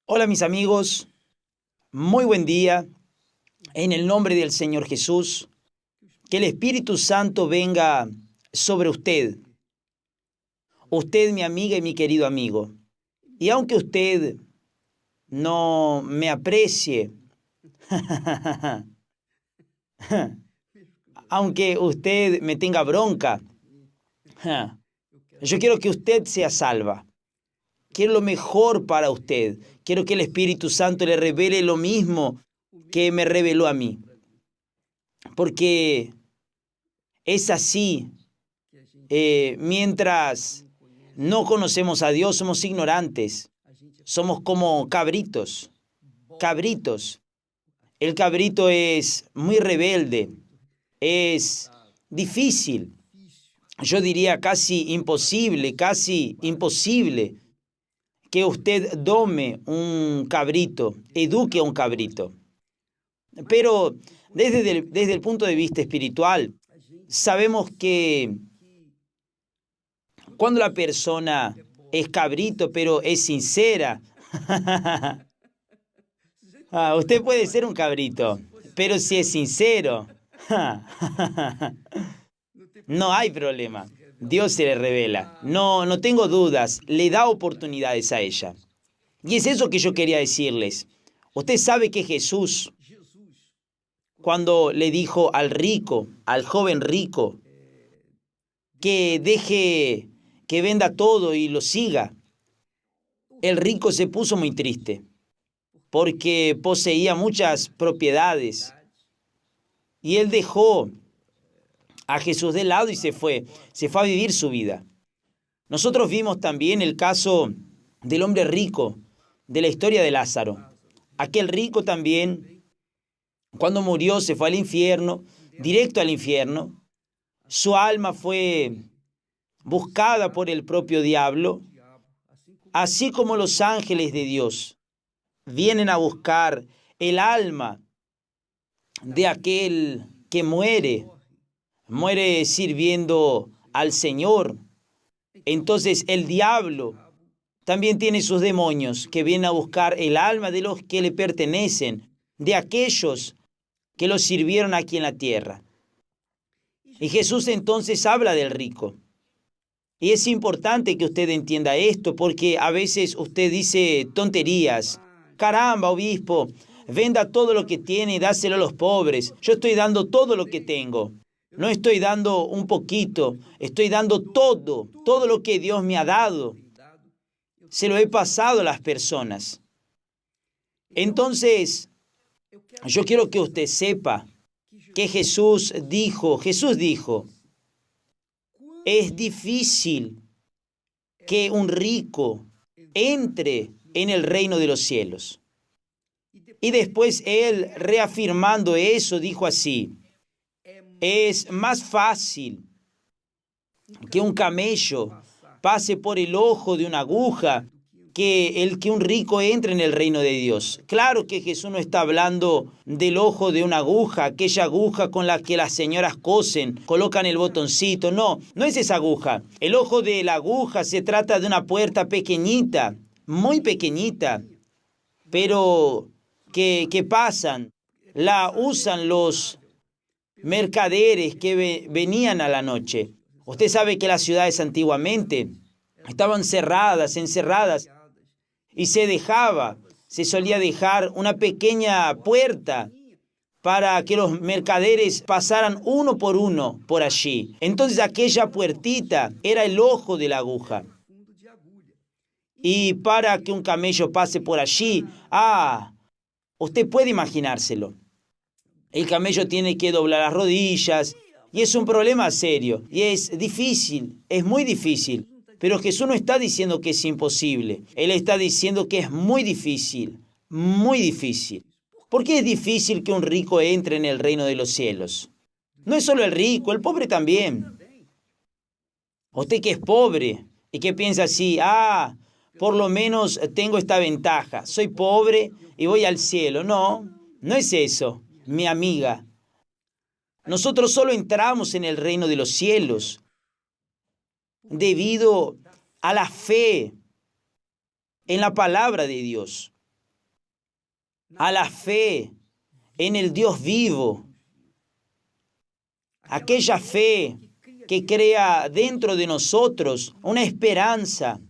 Hola mis amigos, muy buen día. En el nombre del Señor Jesús, que el Espíritu Santo venga sobre usted. Usted, mi amiga y mi querido amigo. Y aunque usted no me aprecie, aunque usted me tenga bronca, yo quiero que usted sea salva. Quiero lo mejor para usted. Quiero que el Espíritu Santo le revele lo mismo que me reveló a mí. Porque es así. Mientras no conocemos a Dios, somos ignorantes. Somos como cabritos. Cabritos. El cabrito es muy rebelde. Es difícil. Yo diría casi imposible que usted dome un cabrito, eduque a un cabrito. Pero desde el punto de vista espiritual, sabemos que cuando la persona es cabrito, pero es sincera, usted puede ser un cabrito, pero si es sincero, no hay problema. Dios se le revela. No tengo dudas. Le da oportunidades a ella. Y es eso que yo quería decirles. Usted sabe que Jesús, cuando le dijo al rico, al joven rico, que deje que venda todo y lo siga, el rico se puso muy triste porque poseía muchas propiedades y él dejó a Jesús de lado y se fue a vivir su vida. Nosotros vimos también el caso del hombre rico de la historia de Lázaro. Aquel rico también, cuando murió, se fue al infierno, directo al infierno. Su alma fue buscada por el propio diablo, así como los ángeles de Dios vienen a buscar el alma de aquel que muere sirviendo al Señor. Entonces el diablo también tiene sus demonios que vienen a buscar el alma de los que le pertenecen, de aquellos que lo sirvieron aquí en la tierra. Y Jesús entonces habla del rico. Y es importante que usted entienda esto, porque a veces usted dice tonterías. Caramba, obispo, venda todo lo que tiene y dáselo a los pobres. Yo estoy dando todo lo que tengo. No estoy dando un poquito, estoy dando todo lo que Dios me ha dado. Se lo he pasado a las personas. Entonces, yo quiero que usted sepa que Jesús dijo, es difícil que un rico entre en el reino de los cielos. Y después él, reafirmando eso, dijo así, es más fácil que un camello pase por el ojo de una aguja que un rico entre en el reino de Dios. Claro que Jesús no está hablando del ojo de una aguja, aquella aguja con la que las señoras cosen, colocan el botoncito. No es esa aguja. El ojo de la aguja se trata de una puerta pequeñita, muy pequeñita, pero que pasan, la usan los mercaderes que venían a la noche. Usted sabe que las ciudades antiguamente estaban encerradas, y se solía dejar una pequeña puerta para que los mercaderes pasaran uno por uno por allí. Entonces aquella puertita era el ojo de la aguja. Y para que un camello pase por allí, usted puede imaginárselo. El camello tiene que doblar las rodillas y es un problema serio y es difícil, es muy difícil. Pero Jesús no está diciendo que es imposible. Él está diciendo que es muy difícil, muy difícil. ¿Por qué es difícil que un rico entre en el reino de los cielos? No es solo el rico, el pobre también. Usted que es pobre y que piensa así, por lo menos tengo esta ventaja. Soy pobre y voy al cielo. No es eso, mi amiga. Nosotros solo entramos en el reino de los cielos debido a la fe en la palabra de Dios. a la fe en el Dios vivo, aquella fe que crea dentro de nosotros una esperanza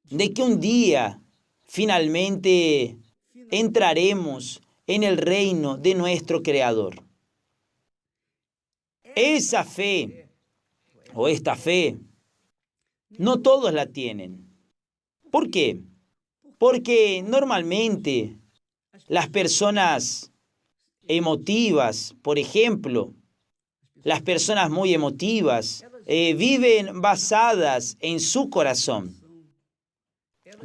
de que un día finalmente entraremos en el reino de nuestro Creador. Esa fe, o esta fe, no todos la tienen. ¿Por qué? Porque normalmente las personas emotivas, por ejemplo, las personas muy emotivas, viven basadas en su corazón.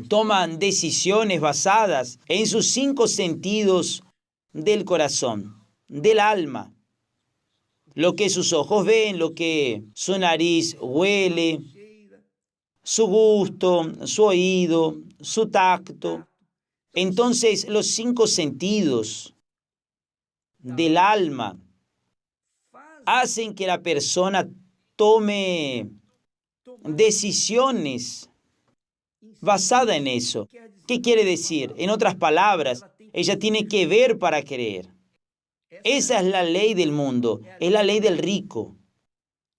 Toman decisiones basadas en sus 5 sentidos del corazón, del alma. Lo que sus ojos ven, lo que su nariz huele, su gusto, su oído, su tacto. Entonces, los 5 sentidos del alma hacen que la persona tome decisiones basadas en eso. ¿Qué quiere decir? En otras palabras, ella tiene que ver para creer. Esa es la ley del mundo, es la ley del rico.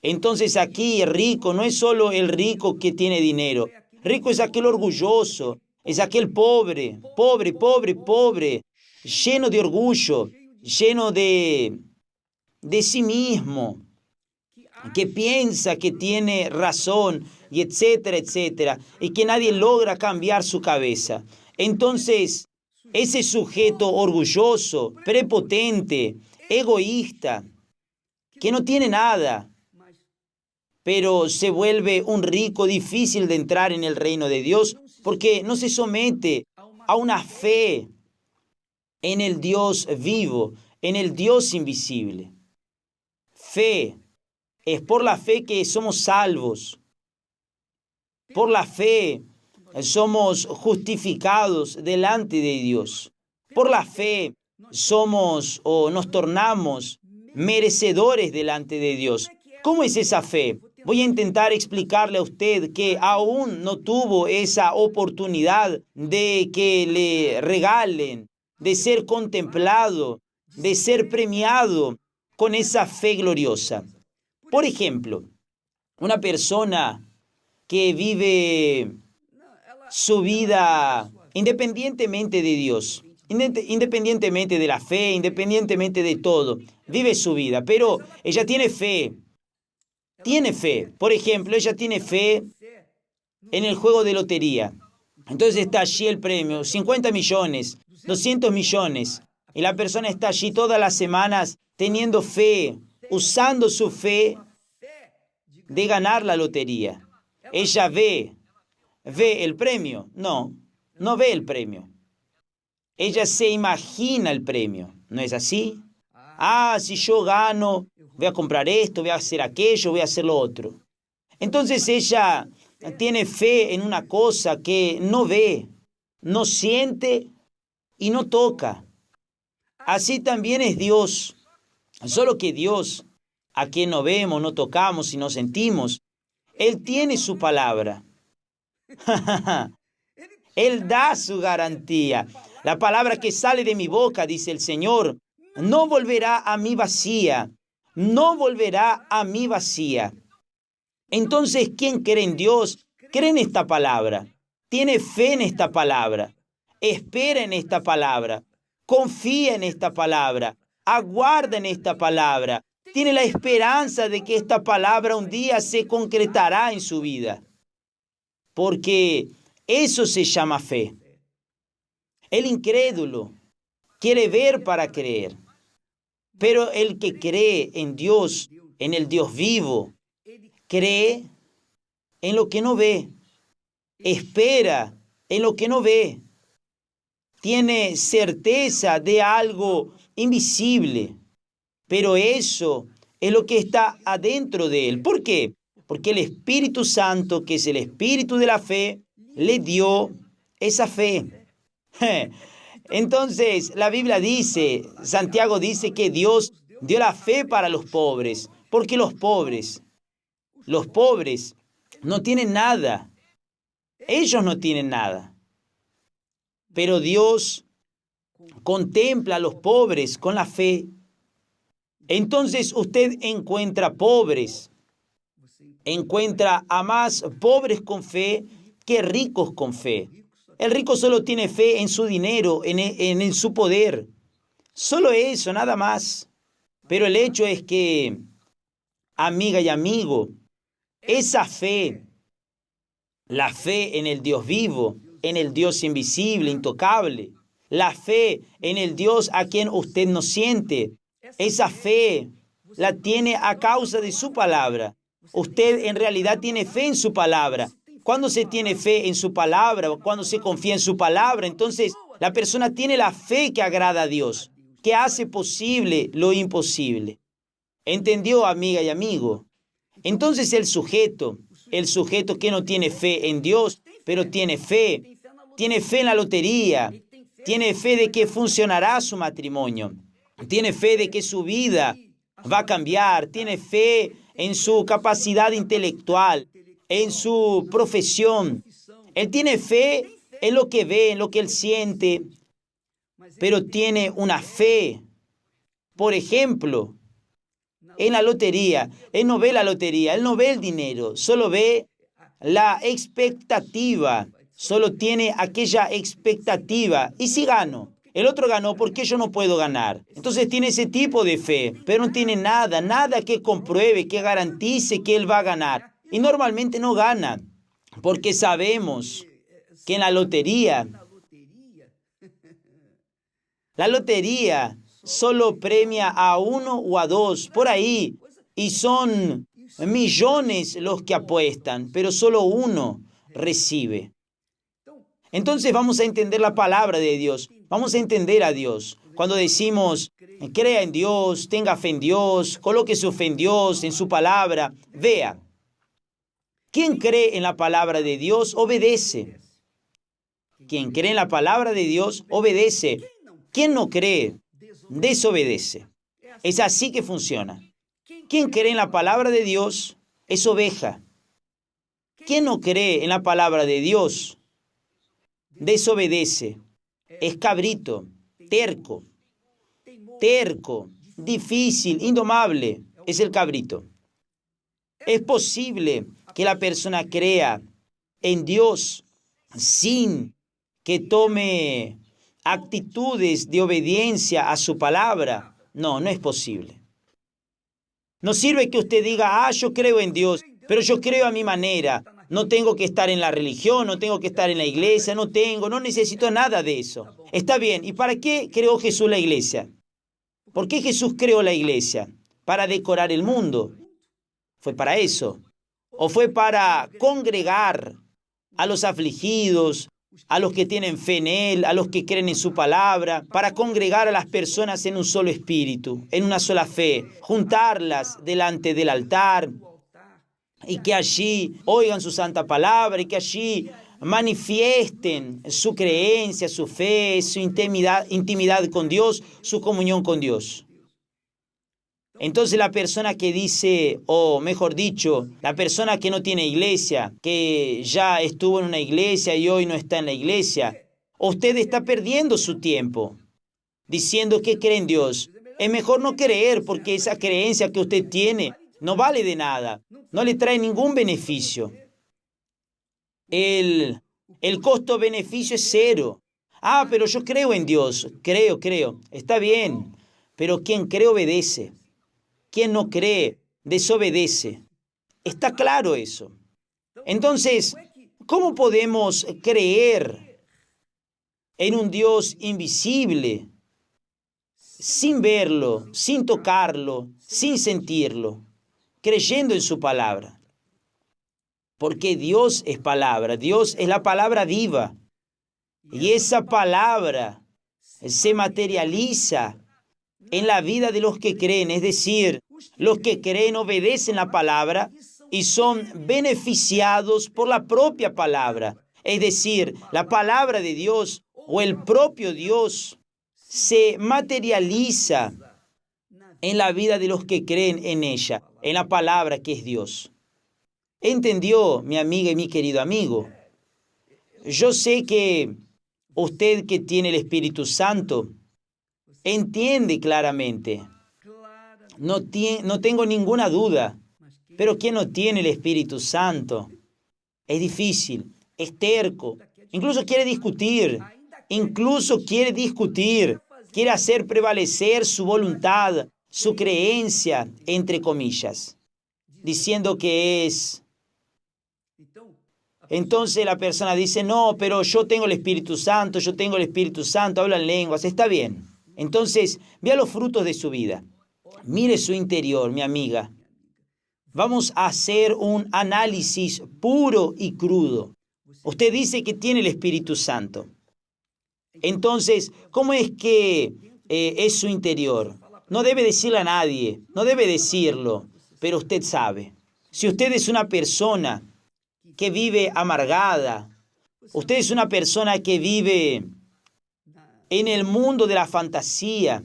Entonces aquí rico no es solo el rico que tiene dinero. Rico es aquel orgulloso, es aquel pobre, lleno de orgullo, lleno de sí mismo, que piensa que tiene razón, y etcétera, etcétera, y que nadie logra cambiar su cabeza. Entonces, ese sujeto orgulloso, prepotente, egoísta, que no tiene nada, pero se vuelve un rico difícil de entrar en el reino de Dios, porque no se somete a una fe en el Dios vivo, en el Dios invisible. Fe. Es por la fe que somos salvos. Por la fe somos justificados delante de Dios. Por la fe somos o nos tornamos merecedores delante de Dios. ¿Cómo es esa fe? Voy a intentar explicarle a usted que aún no tuvo esa oportunidad de que le regalen, de ser contemplado, de ser premiado con esa fe gloriosa. Por ejemplo, una persona que vive su vida independientemente de Dios, independientemente de la fe, independientemente de todo, vive su vida, pero ella tiene fe. Tiene fe. Por ejemplo, ella tiene fe en el juego de lotería. Entonces está allí el premio, 50 millones, 200 millones. Y la persona está allí todas las semanas teniendo fe, usando su fe de ganar la lotería. Ella ve el premio. No ve el premio. Ella se imagina el premio. ¿No es así? Si yo gano, voy a comprar esto, voy a hacer aquello, voy a hacer lo otro. Entonces ella tiene fe en una cosa que no ve, no siente y no toca. Así también es Dios. Solo que Dios, a quien no vemos, no tocamos y no sentimos, Él tiene su palabra. Él da su garantía. La palabra que sale de mi boca, dice el Señor, no volverá a mí vacía. No volverá a mí vacía. Entonces, ¿quién cree en Dios? Cree en esta palabra. Tiene fe en esta palabra. Espera en esta palabra. Confía en esta palabra. Aguarda en esta palabra. Tiene la esperanza de que esta palabra un día se concretará en su vida. Porque eso se llama fe. El incrédulo quiere ver para creer. Pero el que cree en Dios, en el Dios vivo, cree en lo que no ve. Espera en lo que no ve. Tiene certeza de algo invisible. Pero eso es lo que está adentro de él. ¿Por qué? Porque el Espíritu Santo, que es el Espíritu de la fe, le dio esa fe. Entonces, la Biblia dice, Santiago dice que Dios dio la fe para los pobres. Porque los pobres no tienen nada. Ellos no tienen nada. Pero Dios contempla a los pobres con la fe. Entonces usted encuentra pobres, encuentra a más pobres con fe que ricos con fe. El rico solo tiene fe en su dinero, en su poder. Solo eso, nada más. Pero el hecho es que, amiga y amigo, esa fe, la fe en el Dios vivo, en el Dios invisible, intocable, la fe en el Dios a quien usted no siente, esa fe la tiene a causa de su palabra. Usted en realidad tiene fe en su palabra. Cuando se tiene fe en su palabra, cuando se confía en su palabra, entonces la persona tiene la fe que agrada a Dios, que hace posible lo imposible. ¿Entendió, amiga y amigo? Entonces el sujeto que no tiene fe en Dios, pero tiene fe en la lotería, tiene fe de que funcionará su matrimonio, tiene fe de que su vida va a cambiar, tiene fe en su capacidad intelectual, en su profesión. Él tiene fe en lo que ve, en lo que él siente, pero tiene una fe, por ejemplo, en la lotería. Él no ve la lotería, él no ve el dinero, solo ve la expectativa, solo tiene aquella expectativa. ¿Y si gano? El otro ganó, ¿por qué yo no puedo ganar? Entonces tiene ese tipo de fe, pero no tiene nada que compruebe, que garantice que él va a ganar. Y normalmente no gana, porque sabemos que en la lotería solo premia a uno o a dos, por ahí, y son millones los que apuestan, pero solo uno recibe. Entonces vamos a entender la palabra de Dios, vamos a entender a Dios. Cuando decimos, crea en Dios, tenga fe en Dios, coloque su fe en Dios, en su palabra, vea, quien cree en la palabra de Dios, obedece. Quien cree en la palabra de Dios, obedece. Quien no cree, desobedece. Es así que funciona. Quien cree en la palabra de Dios es oveja. Quien no cree en la palabra de Dios desobedece. Es cabrito, terco, difícil, indomable. Es el cabrito. Es posible que la persona crea en Dios sin que tome actitudes de obediencia a su palabra. No, no es posible. No sirve que usted diga, yo creo en Dios, pero yo creo a mi manera. No tengo que estar en la religión, no tengo que estar en la iglesia, no necesito nada de eso. Está bien, ¿y para qué creó Jesús la iglesia? ¿Por qué Jesús creó la iglesia? Para decorar el mundo. ¿Fue para eso? ¿O fue para congregar a los afligidos, a los que tienen fe en Él, a los que creen en su palabra, para congregar a las personas en un solo espíritu, en una sola fe, juntarlas delante del altar y que allí oigan su santa palabra y que allí manifiesten su creencia, su fe, su intimidad con Dios, su comunión con Dios? Entonces la persona que dice, o mejor dicho, la persona que no tiene iglesia, que ya estuvo en una iglesia y hoy no está en la iglesia, usted está perdiendo su tiempo diciendo que cree en Dios. Es mejor no creer, porque esa creencia que usted tiene no vale de nada, no le trae ningún beneficio. El costo-beneficio es cero. Pero yo creo en Dios, creo. Está bien, pero quien cree obedece. Quien no cree, desobedece. Está claro eso. Entonces, ¿cómo podemos creer en un Dios invisible sin verlo, sin tocarlo, sin sentirlo, creyendo en su palabra? Porque Dios es palabra, Dios es la palabra viva. Y esa palabra se materializa en la vida de los que creen, es decir, los que creen obedecen la palabra y son beneficiados por la propia palabra. Es decir, la palabra de Dios o el propio Dios se materializa en la vida de los que creen en ella, en la palabra que es Dios. ¿Entendió, mi amiga y mi querido amigo? Yo sé que Usted que tiene el Espíritu Santo, entiende claramente. No tengo ninguna duda. Pero quien no tiene el Espíritu Santo es difícil, es terco, incluso quiere discutir, quiere hacer prevalecer su voluntad, su creencia, entre comillas, diciendo que es. Entonces la persona dice, no, pero yo tengo el Espíritu Santo, habla en lenguas, está bien. Entonces, vea los frutos de su vida. Mire su interior, mi amiga. Vamos a hacer un análisis puro y crudo. Usted dice que tiene el Espíritu Santo. Entonces, ¿cómo es que es su interior? No debe decirle a nadie, no debe decirlo, pero usted sabe. Si usted es una persona que vive amargada, usted es una persona que vive en el mundo de la fantasía,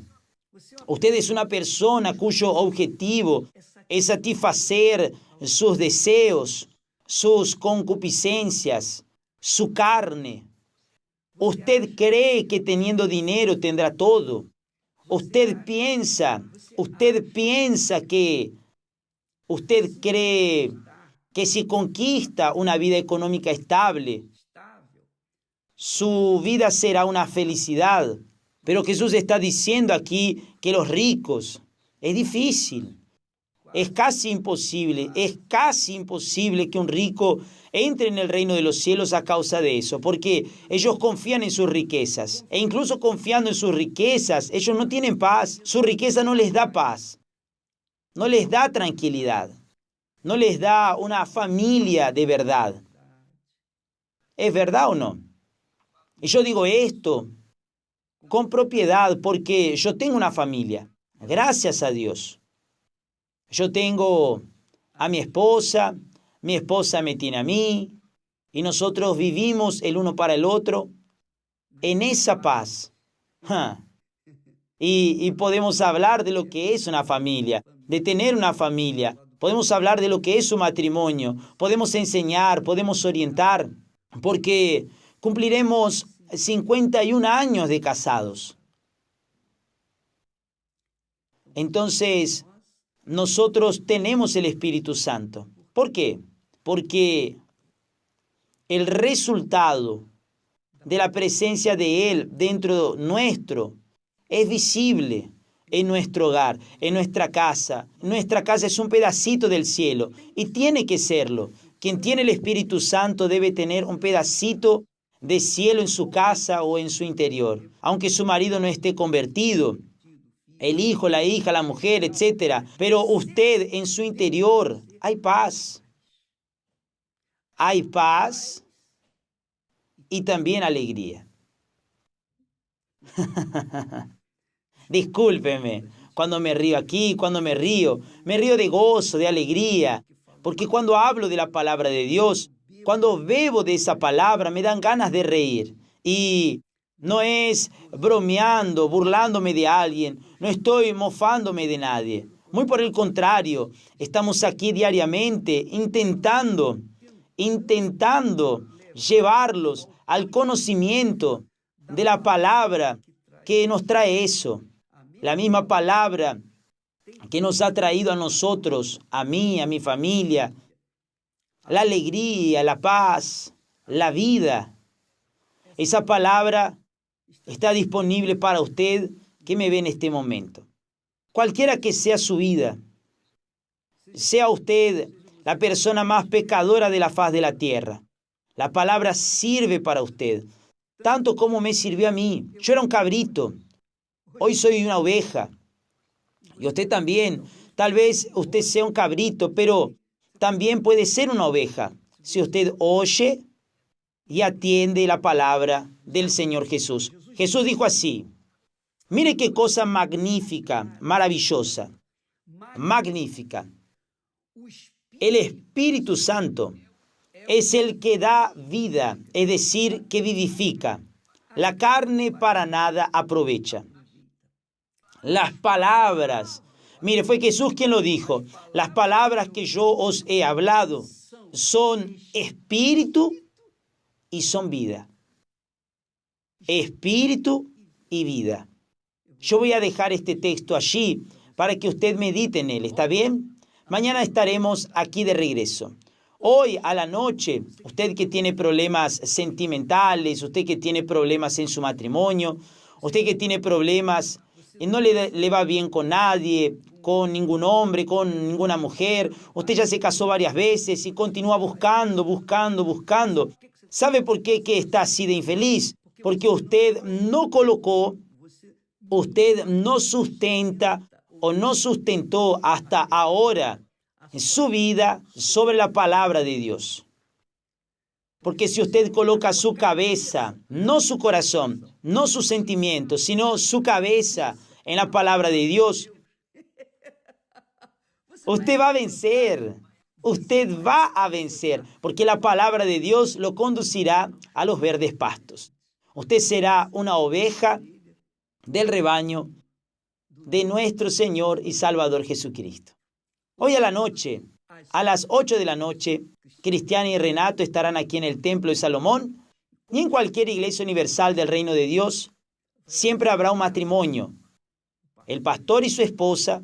usted es una persona cuyo objetivo es satisfacer sus deseos, sus concupiscencias, su carne. Usted cree que teniendo dinero tendrá todo. Usted cree que si conquista una vida económica estable, su vida será una felicidad. Pero Jesús está diciendo aquí que los ricos, es difícil. Es casi imposible que un rico entre en el reino de los cielos a causa de eso, porque ellos confían en sus riquezas, e incluso confiando en sus riquezas, ellos no tienen paz. Su riqueza no les da paz, no les da tranquilidad, no les da una familia de verdad. ¿Es verdad o no? Y yo digo esto con propiedad porque yo tengo una familia, gracias a Dios. Yo tengo a mi esposa me tiene a mí, y nosotros vivimos el uno para el otro en esa paz. Y podemos hablar de lo que es una familia, de tener una familia. Podemos hablar de lo que es un matrimonio. Podemos enseñar, podemos orientar, porque cumpliremos 51 años de casados. Entonces, nosotros tenemos el Espíritu Santo. ¿Por qué? Porque el resultado de la presencia de Él dentro nuestro es visible en nuestro hogar, en nuestra casa. Nuestra casa es un pedacito del cielo y tiene que serlo. Quien tiene el Espíritu Santo debe tener un pedacito de cielo en su casa o en su interior, aunque su marido no esté convertido, el hijo, la hija, la mujer, etc. Pero usted en su interior hay paz. Hay paz y también alegría. Discúlpeme cuando me río aquí, me río de gozo, de alegría, porque cuando hablo de la palabra de Dios, cuando bebo de esa palabra, me dan ganas de reír. Y no es bromeando, burlándome de alguien, no estoy mofándome de nadie. Muy por el contrario, estamos aquí diariamente intentando llevarlos al conocimiento de la palabra que nos trae eso. La misma palabra que nos ha traído a nosotros, a mí, a mi familia, la alegría, la paz, la vida. Esa palabra está disponible para usted que me ve en este momento. Cualquiera que sea su vida, sea usted la persona más pecadora de la faz de la tierra, la palabra sirve para usted, tanto como me sirvió a mí. Yo era un cabrito, hoy soy una oveja. Y usted también, tal vez usted sea un cabrito, pero también puede ser una oveja, si usted oye y atiende la palabra del Señor Jesús. Jesús dijo así, mire qué cosa magnífica, maravillosa, magnífica. El Espíritu Santo es el que da vida, es decir, que vivifica. La carne para nada aprovecha. Las palabras, mire, fue Jesús quien lo dijo, las palabras que yo os he hablado son espíritu y son vida. espíritu y vida. Yo voy a dejar este texto allí para que usted medite en él, ¿está bien? Mañana estaremos aquí de regreso. Hoy a la noche, usted que tiene problemas sentimentales, usted que tiene problemas en su matrimonio, usted que tiene problemas y no le va bien con nadie, con ningún hombre, con ninguna mujer, usted ya se casó varias veces y continúa buscando. ¿Sabe por qué que está así de infeliz? Porque usted no colocó, usted no sustenta o no sustentó hasta ahora en su vida sobre la palabra de Dios. Porque si usted coloca su cabeza, no su corazón, no sus sentimientos, sino su cabeza en la palabra de Dios, usted va a vencer. Usted va a vencer, porque la palabra de Dios lo conducirá a los verdes pastos. Usted será una oveja del rebaño de nuestro Señor y Salvador Jesucristo. Hoy a la noche, a las 8 de la noche, Cristiana y Renato estarán aquí en el Templo de Salomón y en cualquier iglesia universal del Reino de Dios. Siempre habrá un matrimonio, el pastor y su esposa,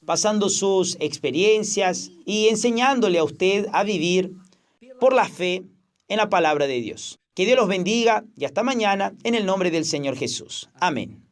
pasando sus experiencias y enseñándole a usted a vivir por la fe en la palabra de Dios. Que Dios los bendiga y hasta mañana en el nombre del Señor Jesús. Amén.